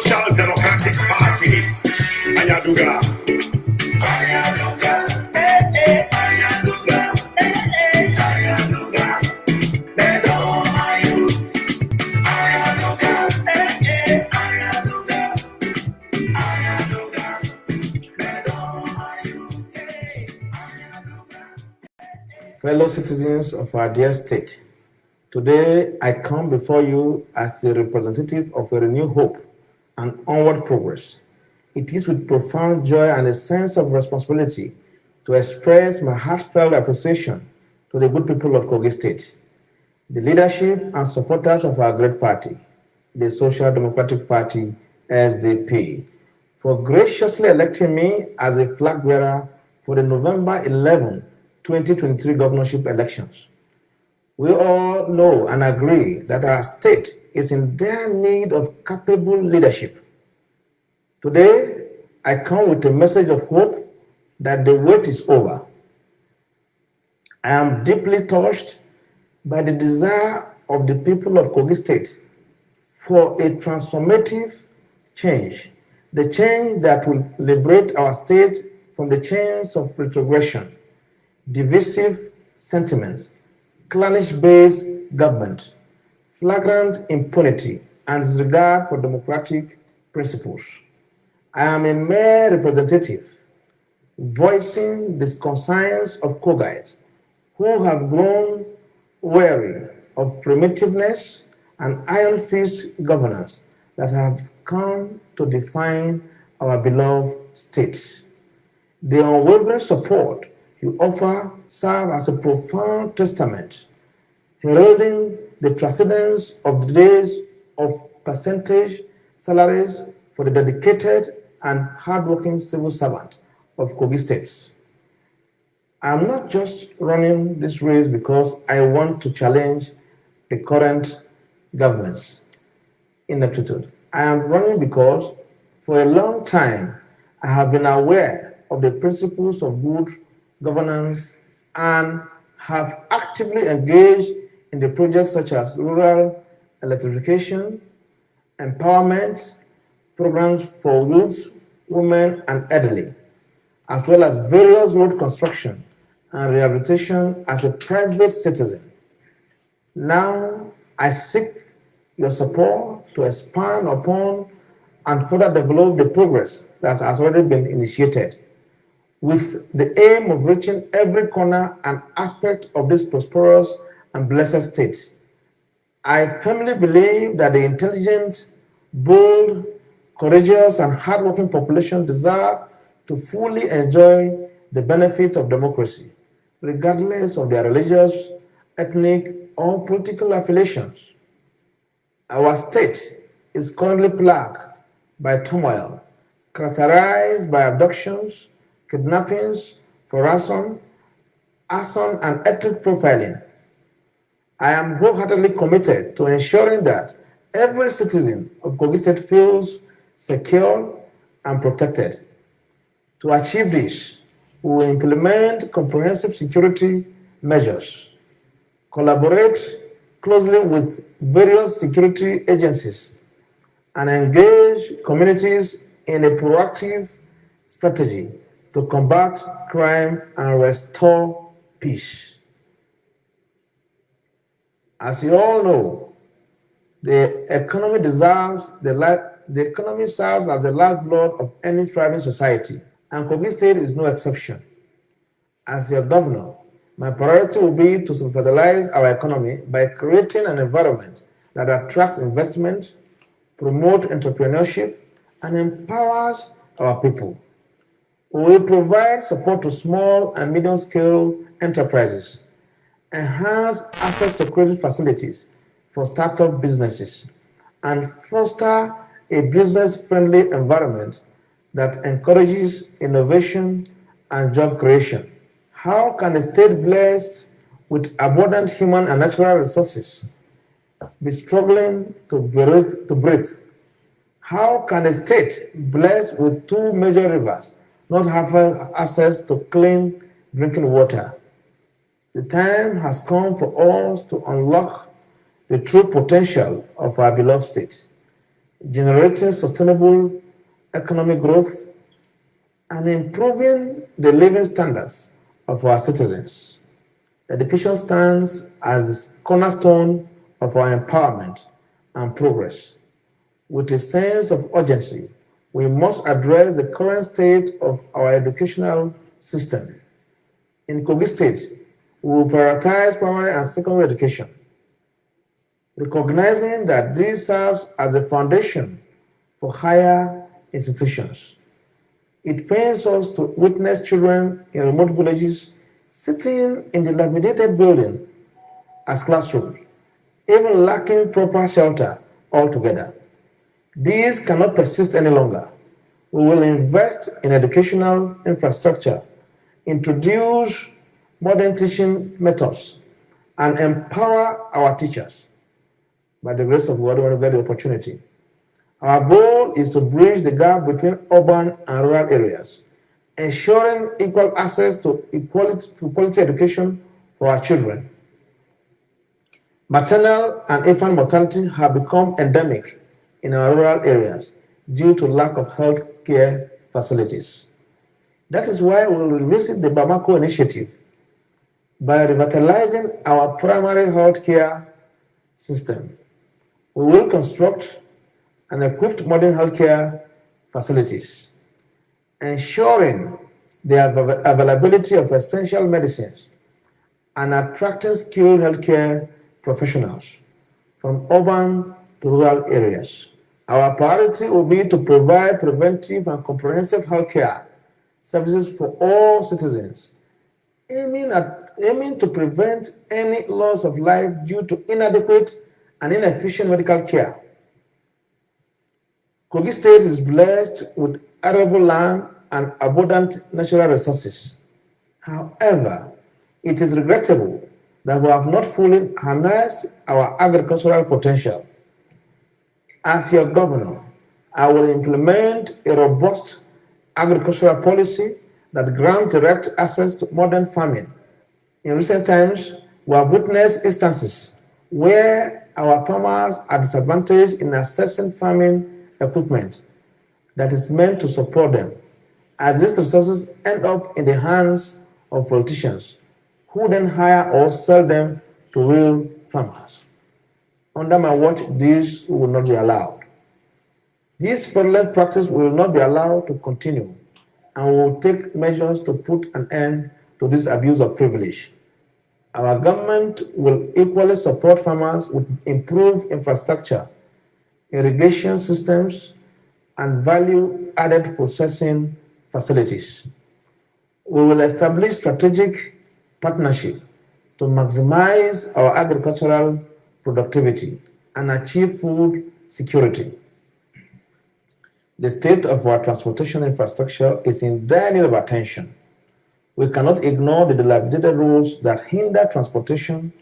Social Democratic Party. Ayaduga. Ayaduga. Ayaduga. Ayaduga. Medomayu. Ayaduga. Ayaduga. Ayaduga. Medomayu. Fellow citizens of our dear state, today I come before you as the representative of a renewed hope and onward progress. It is with profound joy and a sense of responsibility to express my heartfelt appreciation to the good people of Kogi State, the leadership and supporters of our great party, the Social Democratic Party, SDP, for graciously electing me as a flag bearer for the November 11, 2023 governorship elections. We all know and agree that our state is in dire need of capable leadership. Today, I come with a message of hope that the wait is over. I am deeply touched by the desire of the people of Kogi State for a transformative change, the change that will liberate our state from the chains of retrogression, divisive sentiments, clannish-based government, flagrant impunity, and disregard for democratic principles. I am a mere representative voicing the concerns of Kogais who have grown weary of primitiveness and iron fist governance that have come to define our beloved state. The unwavering support you offer serve as a profound testament, heralding the precedence of the days of percentage salaries for the dedicated and hardworking civil servant of Kogi State. I am not just running this race because I want to challenge the current government's ineptitude. I am running because for a long time I have been aware of the principles of good governance and have actively engaged in the projects such as rural electrification, empowerment, programs for youth, women, and elderly, as well as various road construction and rehabilitation as a private citizen. Now, I seek your support to expand upon and further develop the progress that has already been initiated, with the aim of reaching every corner and aspect of this prosperous and blessed state. I firmly believe that the intelligent, bold, courageous, and hardworking population deserve to fully enjoy the benefits of democracy, regardless of their religious, ethnic, or political affiliations. Our state is currently plagued by turmoil, characterized by abductions, kidnappings for ransom, arson, and ethnic profiling. I am wholeheartedly committed to ensuring that every citizen of Kogi State feels secure and protected. To achieve this, we will implement comprehensive security measures, collaborate closely with various security agencies, and engage communities in a proactive strategy to combat crime and restore peace. As you all know, the economy serves as the lifeblood of any thriving society, and Kogi State is no exception. As your governor, my priority will be to revitalize our economy by creating an environment that attracts investment, promotes entrepreneurship, and empowers our people. We will provide support to small and medium-scale enterprises, enhance access to credit facilities for startup businesses, and foster a business-friendly environment that encourages innovation and job creation. How can a state blessed with abundant human and natural resources be struggling to breathe? How can a state blessed with two major rivers not have access to clean drinking water? The time has come for us to unlock the true potential of our beloved state. generating sustainable economic growth, and improving the living standards of our citizens. Education stands as the cornerstone of our empowerment and progress. With a sense of urgency, we must address the current state of our educational system. In Kogi State, we will prioritize primary and secondary education, recognizing that this serves as a foundation for higher institutions. It pains us to witness children in remote villages sitting in dilapidated buildings as classrooms, even lacking proper shelter altogether. These cannot persist any longer. We will invest in educational infrastructure, introduce modern teaching methods, and empower our teachers. By the grace of God, we want to get the opportunity. Our goal is to bridge the gap between urban and rural areas, ensuring equal access to quality education for our children. Maternal and infant mortality have become endemic in our rural areas due to lack of health care facilities. That is why we will revisit the Bamako initiative by revitalizing our primary health care system. We will construct and equip modern healthcare facilities, ensuring the availability of essential medicines and attracting skilled healthcare professionals from urban to rural areas. Our priority will be to provide preventive and comprehensive healthcare services for all citizens, aiming to prevent any loss of life due to inadequate and inefficient medical care. Kogi State is blessed with arable land and abundant natural resources. However, it is regrettable that we have not fully harnessed our agricultural potential. As your governor, I will implement a robust agricultural policy that grants direct access to modern farming. In recent times, we have witnessed instances where our farmers are disadvantaged in accessing farming equipment that is meant to support them, as these resources end up in the hands of politicians who then hire or sell them to real farmers. Under my watch, this will not be allowed. This fraudulent practice will not be allowed to continue, and we will take measures to put an end to this abuse of privilege. Our government will equally support farmers with improved infrastructure, irrigation systems, and value-added processing facilities. We will establish strategic partnership to maximize our agricultural productivity and achieve food security. The state of our transportation infrastructure is in dire need of attention. We cannot ignore the dilapidated roads that hinder transportation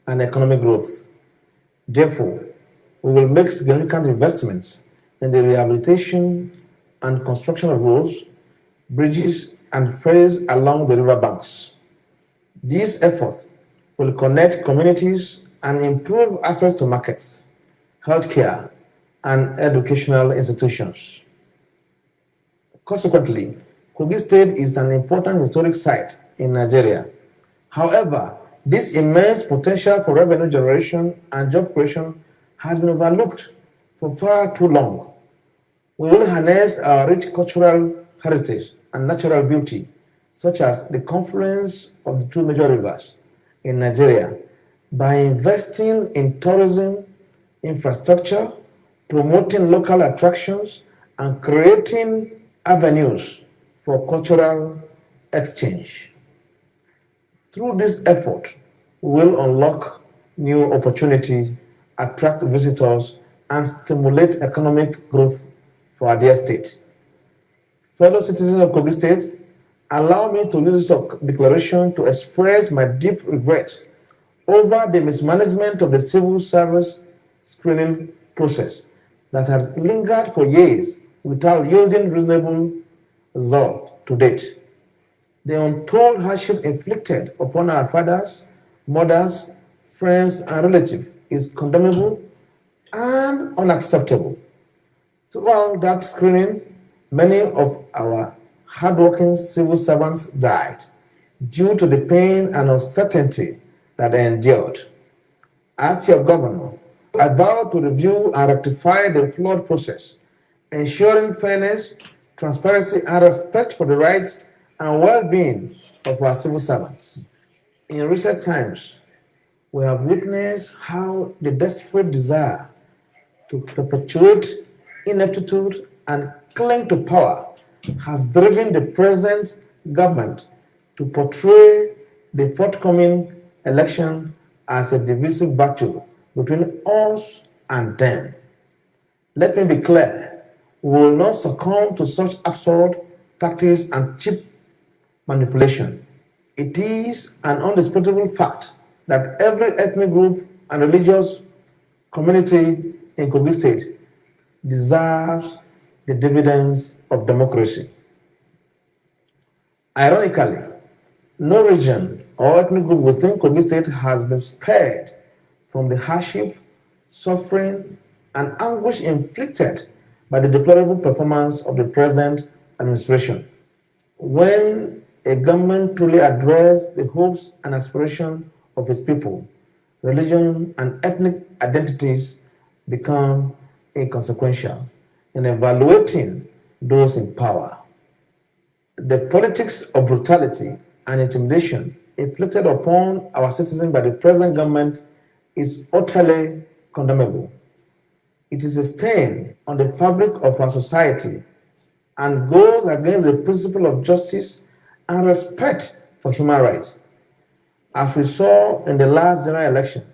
and economic growth. Therefore, we will make significant investments in the rehabilitation and construction of roads, bridges, and ferries along the river banks. These efforts will connect communities and improve access to markets, healthcare, and educational institutions. Consequently, Kogi State is an important historic site in Nigeria. However, this immense potential for revenue generation and job creation has been overlooked for far too long. We will harness our rich cultural heritage and natural beauty, such as the confluence of the two major rivers in Nigeria, by investing in tourism, infrastructure, promoting local attractions, and creating avenues for cultural exchange. Through this effort, we will unlock new opportunities, attract visitors, and stimulate economic growth for our dear state. Fellow citizens of Kogi State, allow me to use this declaration to express my deep regret over the mismanagement of the civil service screening process that had lingered for years without yielding reasonable result to date. The untold hardship inflicted upon our fathers, mothers, friends, and relatives is condemnable and unacceptable. Throughout that screening, many of our hardworking civil servants died due to the pain and uncertainty that they endured. As your governor, I vow to review and rectify the flawed process, ensuring fairness, transparency, and respect for the rights and well-being of our civil servants. In recent times, we have witnessed how the desperate desire to perpetuate ineptitude and cling to power has driven the present government to portray the forthcoming election as a divisive battle between us and them. Let me be clear, we will not succumb to such absurd tactics and cheap manipulation. It is an undisputable fact that every ethnic group and religious community in Kogi State deserves the dividends of democracy. Ironically, no region or ethnic group within Kogi State has been spared from the hardship, suffering, and anguish inflicted by the deplorable performance of the present administration. When a government truly addresses the hopes and aspirations of its people, religion and ethnic identities become inconsequential in evaluating those in power. The politics of brutality and intimidation inflicted upon our citizens by the present government is utterly condemnable. It is a stain on the fabric of our society and goes against the principle of justice and respect for human rights. As we saw in the last general election,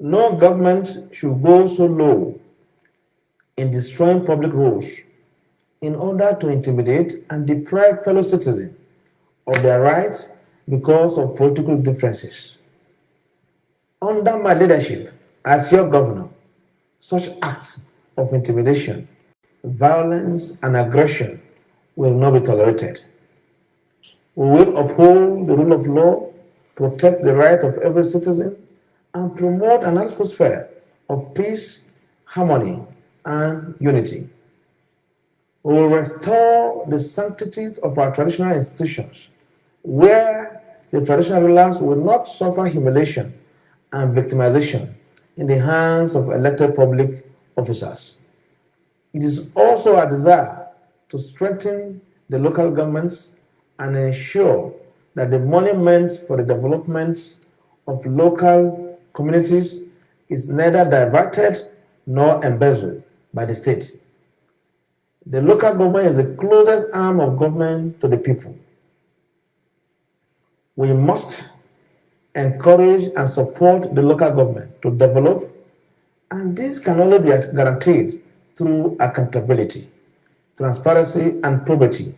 no government should go so low in destroying public roads in order to intimidate and deprive fellow citizens of their rights because of political differences. Under my leadership as your governor, such acts of intimidation, violence, and aggression will not be tolerated. We will uphold the rule of law, protect the right of every citizen, and promote an atmosphere of peace, harmony, and unity. We will restore the sanctity of our traditional institutions, where the traditional rulers will not suffer humiliation and victimization in the hands of elected public officers. It is also our desire to strengthen the local governments and ensure that the money meant for the development of local communities is neither diverted nor embezzled by the state. The local government is the closest arm of government to the people. We must encourage and support the local government to develop, and this can only be guaranteed through accountability, transparency, and probity.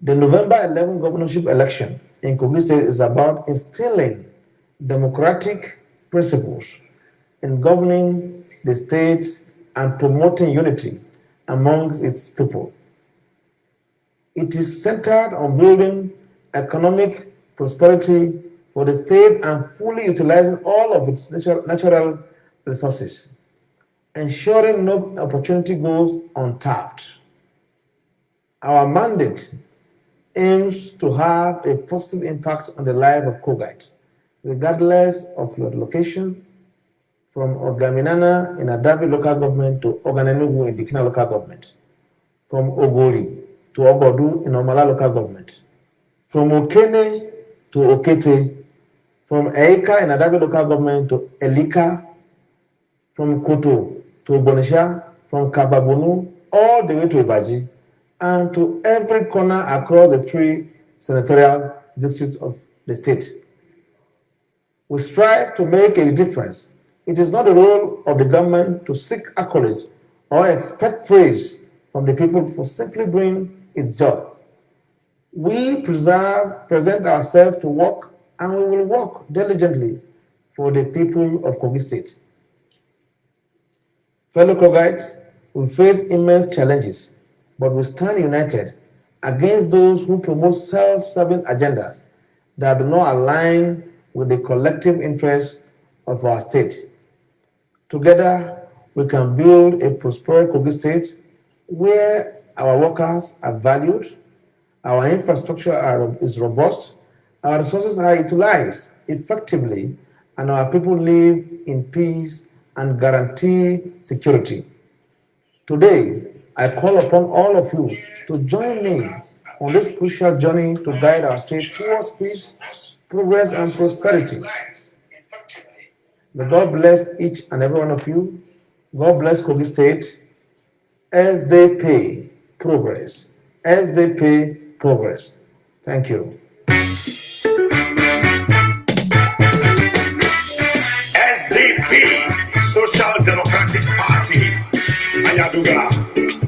The November 11 governorship election in Kogi State is about instilling democratic principles in governing the state and promoting unity amongst its people. It is centered on building economic prosperity for the state and fully utilizing all of its natural resources, ensuring no opportunity goes untapped. Our mandate aims to have a positive impact on the life of Kogite, regardless of your location, from Ogaminana in Adabi local government to Oganenugu in Dikina local government, from Ogori to Ogodu in Omala local government, from Okene to Okete, from Eika in Adabi local government to Elika, from Koto to Bonisha, from Kababonu all the way to Ibaji, and to every corner across the 3 senatorial districts of the state. We strive to make a difference. It is not the role of the government to seek accolades or expect praise from the people for simply doing its job. We present ourselves to work, and we will work diligently for the people of Kogi State. Fellow Kogites, we face immense challenges, but we stand united against those who promote self-serving agendas that do not align with the collective interests of our state. Together, we can build a prosperous Kogi State where our workers are valued, our infrastructure is robust, our resources are utilized effectively, and our people live in peace and guarantee security. Today, I call upon all of you to join me on this crucial journey to guide our state towards peace, progress, and prosperity. May God bless each and every one of you. God bless Kogi State as they pay progress. As they pay progress. Thank you. SDP Social Democratic Party. Ayaduga.